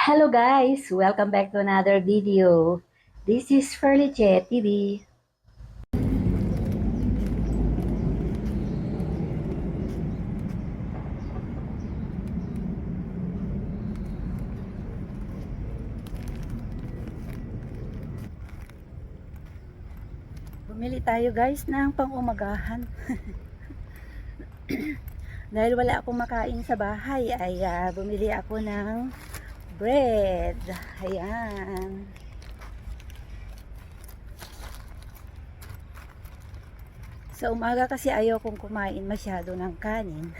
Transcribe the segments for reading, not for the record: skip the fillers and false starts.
Hello guys! Welcome back to another video. This is Ferliche TV. Bumili tayo guys ng pang-umagahan. Dahil wala akong makain sa bahay ay bumili ako ng bread. Ayan. Sa umaga kasi ayaw kong kumain masyado ng kanin.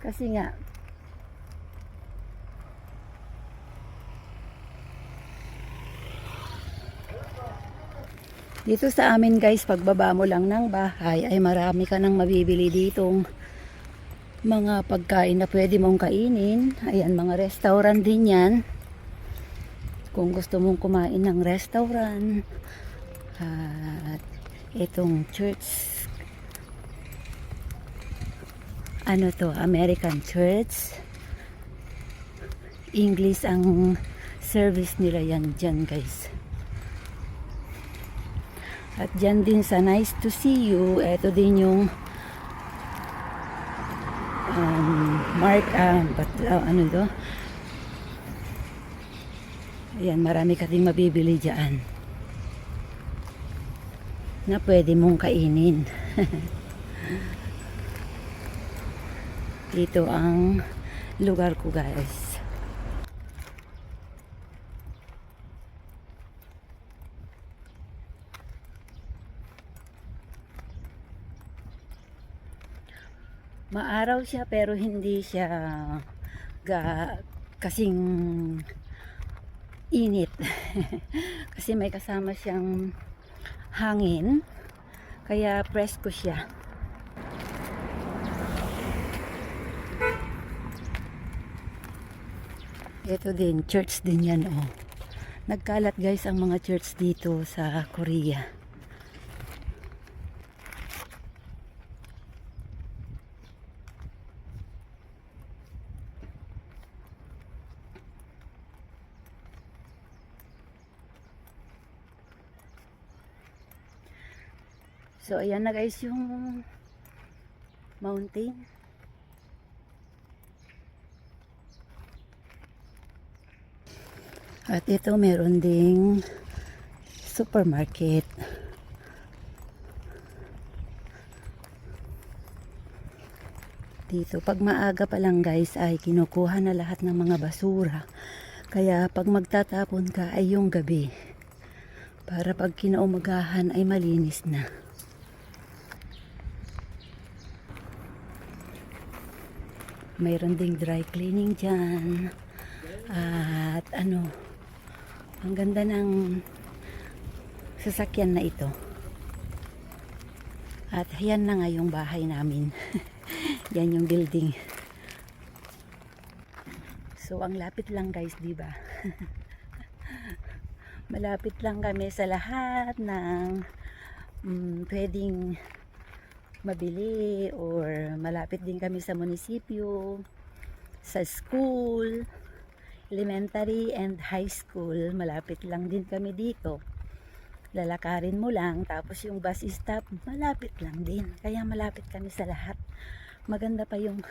Kasi nga dito sa amin guys, pagbaba mo lang ng bahay ay marami ka nang mabibili ditong mga pagkain na pwede mong kainin. Ayan, mga restaurant din yan. Kung gusto mong kumain ng restaurant. At itong church. Ano to? American church. English ang service nila yan dyan guys. At dyan din sa Nice to See You, ito din yung ano to? Ayan, marami ka ding mabibili dyan na pwede mong kainin. Dito ang lugar ko guys. Maaraw siya pero hindi siya kasing init. Kasi may kasama siyang hangin. Kaya presko siya. Ito din, church din yan oh. Nagkalat guys ang mga church dito sa Korea. So ayan na guys yung mountain. At ito meron ding supermarket. Dito pag maaga pa lang guys ay kinukuha na lahat ng mga basura. Kaya pag magtatapon ka ay yung gabi. Para pag kinaumagahan ay malinis na. Mayroon ding dry cleaning dyan. At ano, ang ganda ng sasakyan na ito. At yan na nga yung bahay namin. Yan yung building. So ang lapit lang guys, di ba? Malapit lang kami sa lahat ng pwedeng mabili, or malapit din kami sa munisipyo, sa school, elementary and high school. Malapit lang din kami dito. Lalakarin mo lang, tapos yung bus stop malapit lang din. Kaya malapit kami sa lahat. Maganda pa yung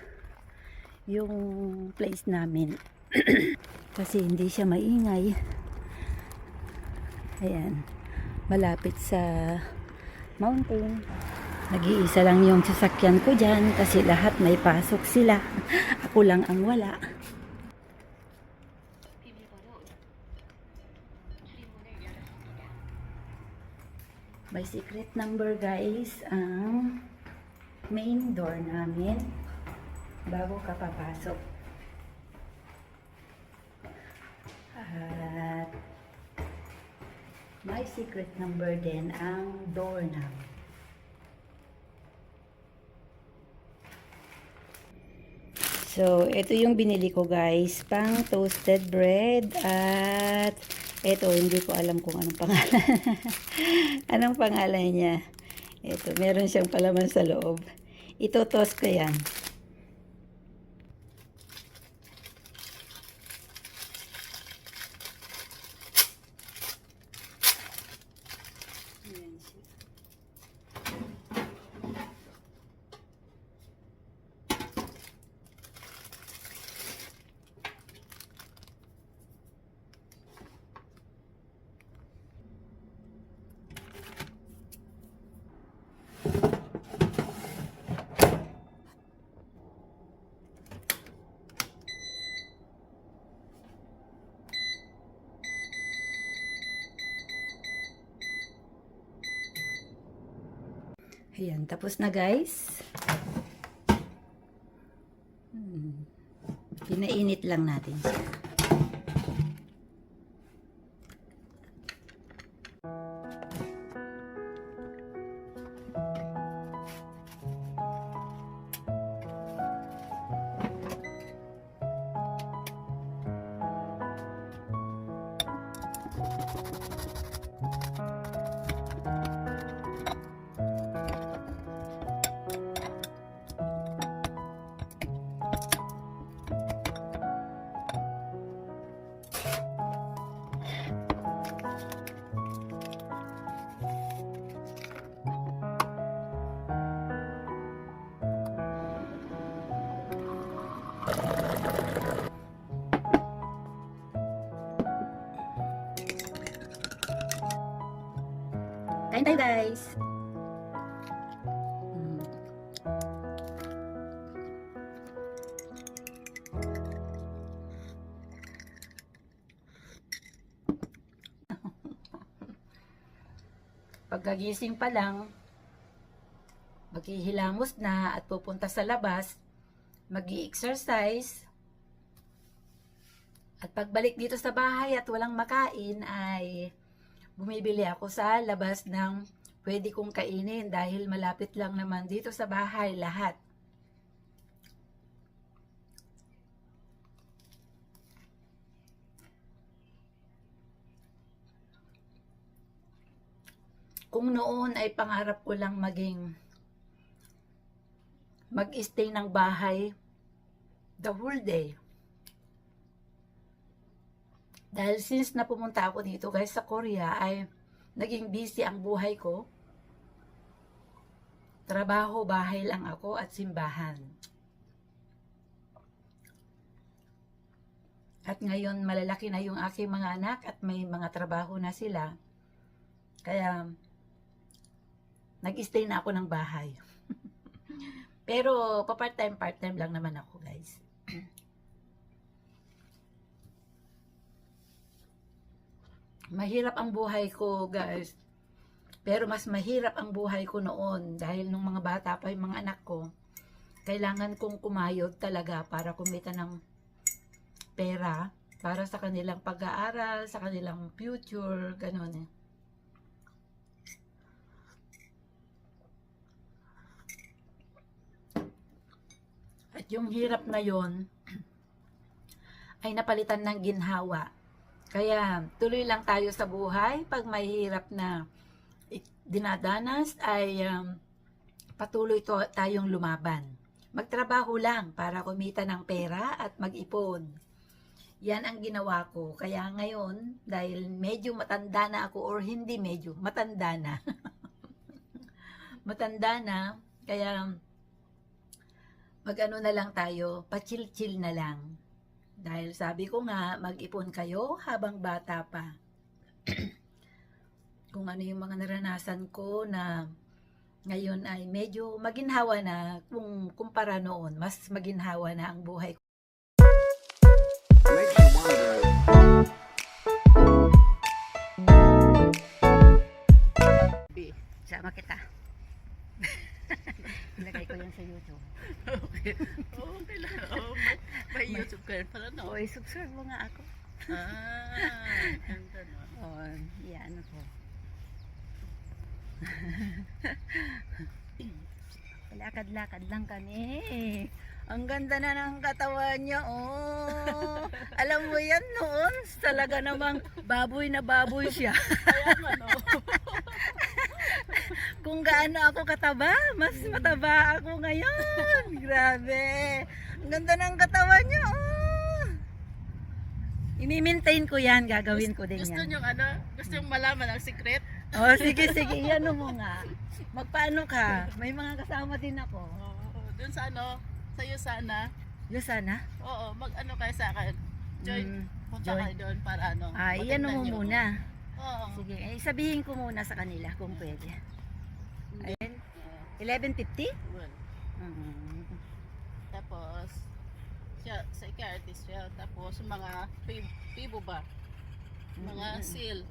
place namin. Kasi hindi siya maingay. Ayan, malapit sa mountain. Nag-iisa lang yung sasakyan ko dyan kasi lahat may pasok sila. Ako lang ang wala. May secret number guys ang main door namin bago ka papasok. At may secret number din ang door namin. So, ito yung binili ko guys, pang toasted bread. At ito, hindi ko alam kung anong pangalan. Anong pangalan niya? Ito, meron siyang palaman sa loob. Ito-toast ko yan. Ayan, tapos na guys. Pinainit lang natin siya. Kain tayo guys. Pagkagising pa lang, maghihilamos na at pupunta sa labas, mag-i-exercise, at pagbalik dito sa bahay at walang makain ay bumibili ako sa labas ng pwede kong kainin dahil malapit lang naman dito sa bahay lahat. Kung noon ay pangarap ko lang mag-stay ng bahay the whole day. Dahil since na pumunta ako dito guys sa Korea ay naging busy ang buhay ko. Trabaho, bahay lang ako at simbahan. At ngayon malalaki na yung aking mga anak at may mga trabaho na sila. Kaya nag-stay na ako ng bahay. Pero part-time lang naman ako guys. Mahirap ang buhay ko guys. Pero mas mahirap ang buhay ko noon dahil nung mga bata pa yung mga anak ko, kailangan kong kumayod talaga para kumita ng pera para sa kanilang pag-aaral, sa kanilang future, ganun eh. At yung hirap na yon ay napalitan ng ginhawa. Kaya tuloy lang tayo sa buhay. Pag may hirap na dinadanas ay patuloy tayong lumaban. Magtrabaho lang para kumita ng pera at mag-ipon. Yan ang ginawa ko. Kaya ngayon, dahil medyo matanda na ako or hindi medyo, matanda na. Matanda na, kaya mag-ano na lang tayo, pa-chill-chill na lang. Dahil sabi ko nga, mag-ipon kayo habang bata pa. Kung ano yung mga naranasan ko na ngayon ay medyo maginhawa na kung kumpara noon, mas maginhawa na ang buhay ko. Sama kita. Ilagay ko yan sa YouTube. Okay. Okay lang. Oh, may YouTube ka rin pala, no? O, subscribe mo nga ako. Ganda, no? O, yan ako. Lakad-lakad lang kami. Ang ganda na ng katawan niya, oh. Alam mo yan noon, talaga namang baboy na baboy siya. Kaya nga, no? Kung gaano ako kataba, mas mataba ako ngayon. Grabe. Ang ganda ng katawan niya, oh. Ini-maintain ko yan, gagawin ko din Gusto yan. gusto yung malaman ang secret? Oh, sige, yan mo nga. Magpaano ka? May mga kasama din ako. Oo, dun sa sa'yo sana. Yung sana? Oo, kayo sa akin. Join, punta join. kayo doon para Iyan mo matignan nyo. muna. Oo. Sige, sabihin ko muna sa kanila kung pwede. Ayun. 11:50? Well, Mm. tapos, siya, psychiatrist siya. Tapos, mga pibo ba? Mga seal.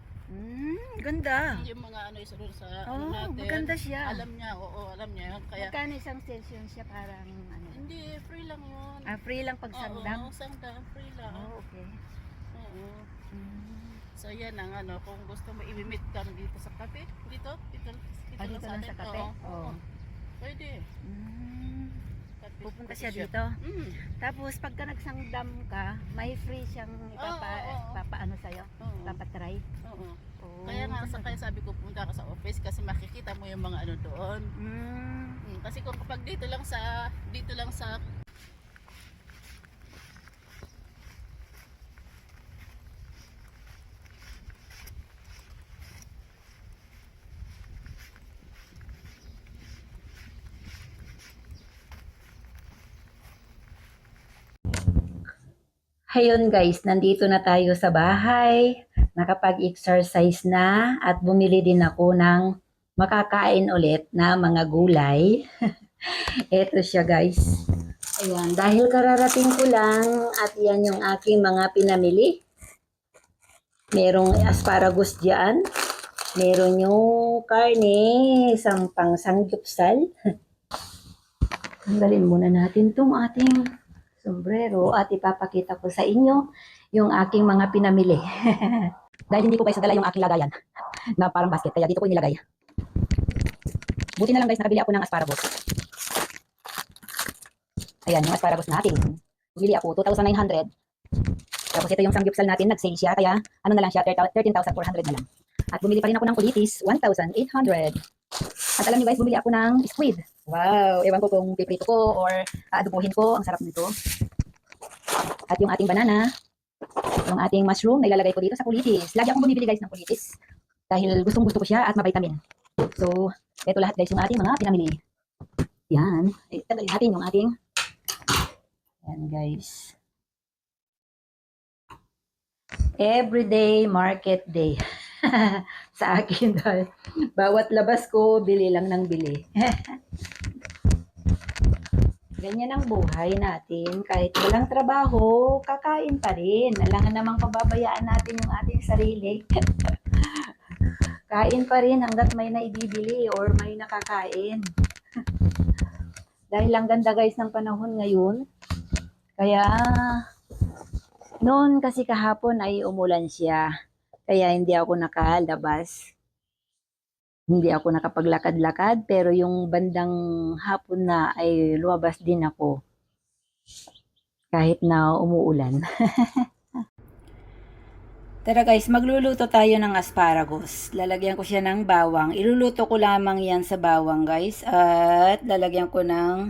Ganda. Yung mga ano isa doon sa Oh, ano natin. maganda siya. Alam niya, oo, alam niya yun. Kaya, Magkano isang session siya parang ano? hindi, free lang yun. Free lang pag Oo, sangdam? sangdam, free lang. Oh, okay. Oo. Mm. So yan ang ano, kung gusto mo i-meet kami dito sa cafe, dito Dito lang sa kape? Oo, Oo. pwede. Mm. Cafe, Pupunta coffee siya shop. dito. Mm. Tapos pagka nagsangdam ka, may free siyang Oo. ipapaano sa'yo? Oo. Ipapatry? Oo. Oh. Kaya nga kaya sabi ko punta ka sa office kasi makikita mo yung mga ano doon. Kasi kung kapag dito lang sa Ayun guys, nandito na tayo sa bahay. Nakapag-exercise na at bumili din ako ng makakain ulit na mga gulay. Ito siya guys. Ayan, dahil kararating ko lang at yan yung aking mga pinamili. Merong asparagus dyan. Meron yung karne, sampang sanggupsal. Tanggalin muna natin itong ating sombrero at ipapakita ko sa inyo yung aking mga pinamili. Dahil hindi ko guys nadala yung aking lagayan na parang basket, kaya dito ko inilagay. Buti na lang guys, nakabili ako ng asparagus. Ayan, yung asparagus natin. Bili ako, 2,900. Tapos ito yung samgyupsal natin, nag-sale siya, kaya ano na lang siya, 13,400 na lang. At bumili pa rin ako ng kulitis, 1,800. At alam niyo guys, bumili ako ng squid. Wow, ewan ko kung piprito ko or aadobohin ko, ang sarap nito. At yung ating banana, yung ating mushroom, ilalagay ko dito sa kulitis. Lagi akong bumibili guys ng kulitis. Dahil gustong gusto ko siya at mavitamin. So, ito lahat guys yung ating mga pinamili. Yan. Tanggalin natin yung ating. Yan guys. Everyday market day. Sa akin dahil bawat labas ko, bili lang ng bili. Ganyan ang buhay natin. Kahit walang trabaho, kakain pa rin. Alangan namang pababayaan natin yung ating sarili. Kain pa rin hanggat may naibibili or may nakakain. Dahil lang ganda guys ng panahon ngayon. Kaya, noon kasi kahapon ay umulan siya. Kaya hindi ako nakalabas. Hindi ako nakapaglakad-lakad, pero yung bandang hapon na ay lumabas din ako. Kahit na umuulan. Tara guys, magluluto tayo ng asparagus. Lalagyan ko siya ng bawang. Iluluto ko lamang yan sa bawang guys. At lalagyan ko ng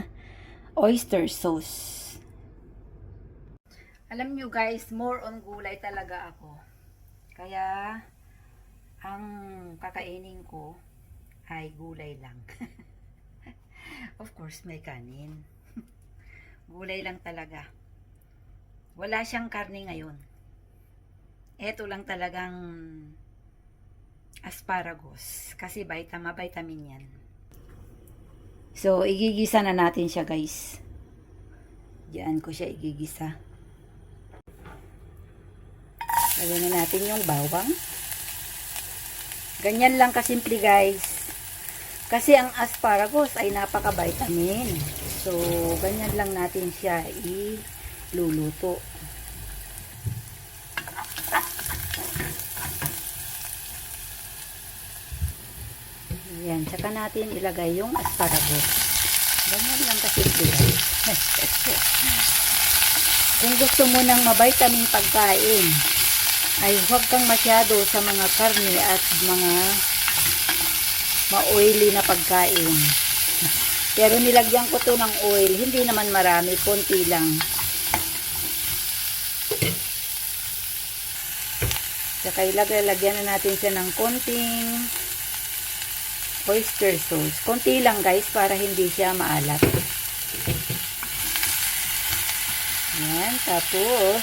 oyster sauce. Alam nyo guys, more on gulay talaga ako. Kaya, ang kakainin ko ay gulay lang. Of course, may kanin. Gulay lang talaga. Wala siyang karne ngayon. Ito lang talagang asparagus. Kasi vitamin yan. So, igigisa na natin siya guys. Diyan ko siya igigisa. Lagyan na natin yung bawang. Ganyan lang kasimple guys. Kasi ang asparagus ay napaka-vitamin. So, ganyan lang natin siya iluluto. Ayan, tsaka natin ilagay yung asparagus. Ganyan lang kasimple guys. Kung gusto mo ng ma-vitamin pagkain, ay huwag kang masyado sa mga karne at mga ma-oily na pagkain. Pero nilagyan ko to ng oil, hindi naman marami, konti lang. Saka lagyan na natin siya ng konting oyster sauce. Konti lang guys, para hindi siya maalat. Yan, tapos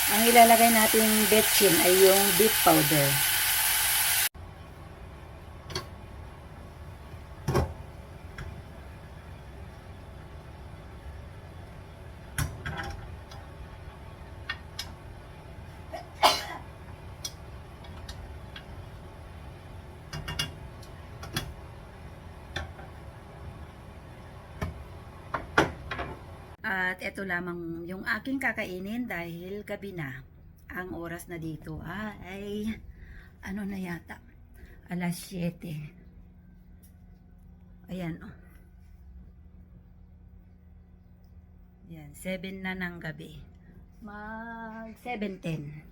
ang ilalagay natin betchin ay yung beef powder. At ito lamang yung aking kakainin dahil gabi na. Ang oras na dito ay ano na yata, alas 7. Ayan, oh. Yan, 7 na ng gabi. Mag 7:10.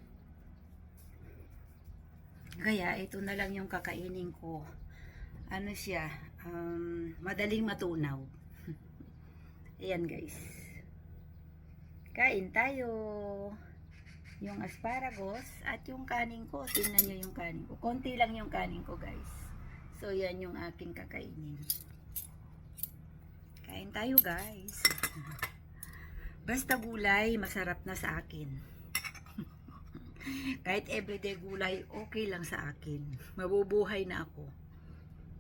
Kaya ito na lang yung kakainin ko. Ano siya, madaling matunaw. Ayan guys. Kain tayo. Yung asparagus at yung kanin ko. Tingnan nyo yung kanin ko. Konti lang yung kanin ko guys. So yan yung aking kakainin. Kain tayo guys. Basta gulay, masarap na sa akin. Kahit everyday gulay, okay lang sa akin. Mabubuhay na ako.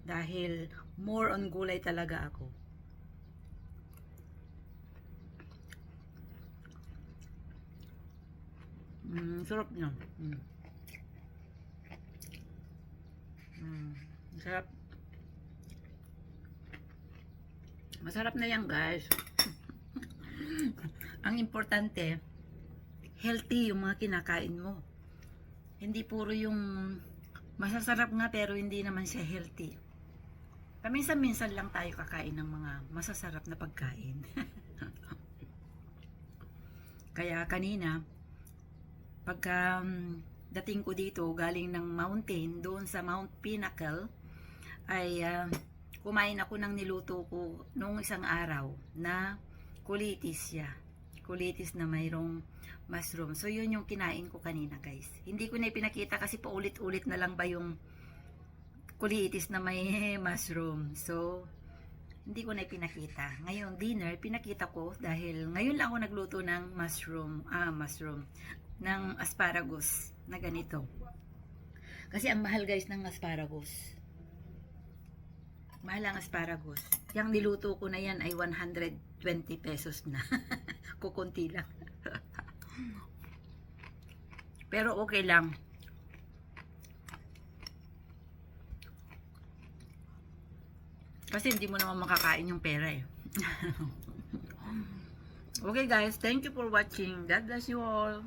Dahil more on gulay talaga ako. Sarap niya. Sarap. Masarap na yan guys. Ang importante, healthy yung mga kinakain mo. Hindi puro yung masasarap nga pero hindi naman siya healthy. Paminsan-minsan lang tayo kakain ng mga masasarap na pagkain. Kaya kanina, pagka dating ko dito, galing ng mountain, doon sa Mount Pinnacle, ay kumain ako ng niluto ko nung isang araw na kulitis siya. Kulitis na mayroong mushroom. So, yun yung kinain ko kanina, guys. Hindi ko na ipinakita kasi paulit-ulit na lang ba yung kulitis na may mushroom. So, hindi ko na ipinakita. Ngayon, dinner, pinakita ko dahil ngayon lang ako nagluto ng mushroom, ng asparagus na ganito. Kasi ang mahal, guys, ng asparagus. Mahal ang asparagus. Yung niluto ko na yan ay 120 pesos na. Kukunti lang. Pero okay lang. Kasi hindi mo naman makakain yung pera eh. Okay guys, thank you for watching. God bless you all.